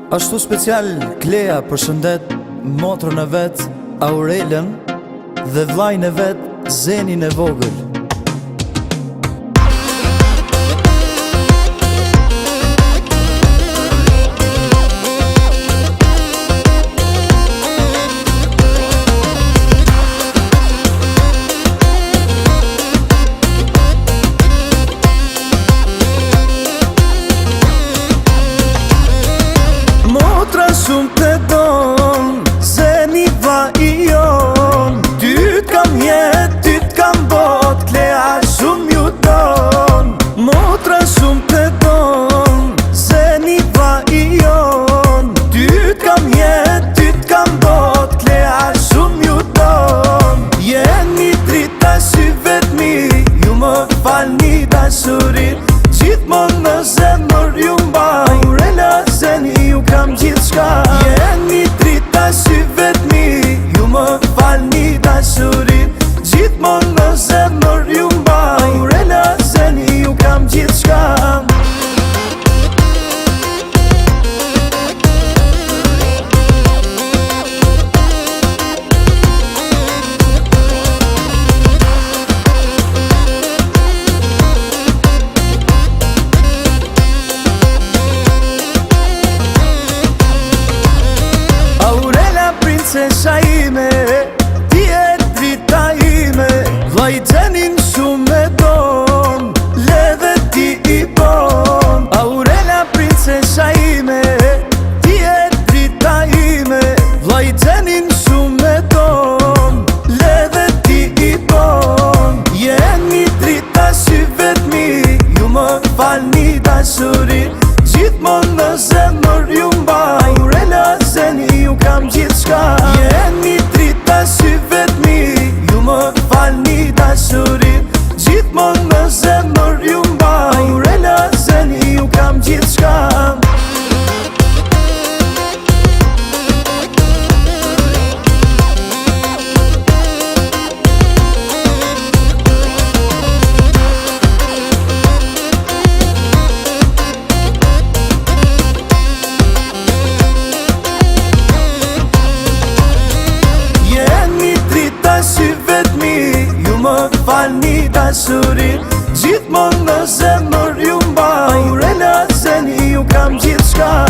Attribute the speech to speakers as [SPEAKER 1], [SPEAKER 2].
[SPEAKER 1] Ashtu special Klea përshëndet motrën e vet Aurelen dhe vllajën e vet Zenin e vogël.
[SPEAKER 2] Motra shumë të don, Zeni vlla i jon. Ty t'kam jet, ty t'kam bot, Klea shumë ju don. Motra shumë të don, Zeni vlla i jon. Ty t'kam jet, ty t'kam bot, Klea shumë ju don. Jeni drita syve t'mi, ju më falni dashurit. Gjithmonë në zemër ju mbaj, Aurela Zeni ju kam gjithçka. Jeni drita syve t'mi, ju më falni dashurit. Gjithmonë në zemër ju mbaj, Aurela Zeni ju kam gjithçka. Princesha ime, ti e drita ime, vllai Zenin shumë e don, le dhe ti i bon. Aurela princesha ime, ti e drita ime, vllai Zenin shumë e don, le dhe ti i bon. Jeni drita syve t'mi, ju më falni dashurit. Gjithmonë në zemër ju mbaj, Aurela Zeni ju kam gjithçka. Jeni drita syve t'mi, ju më falni dashurit. Gjithmonë në zemër ju mbaj, Aurela Zeni ju kam gjithçka. Syve t'mi, ju më falni dashurit. Gjithmonë në zemër ju mbaj, Aurela Zeni ju kam gjithçka.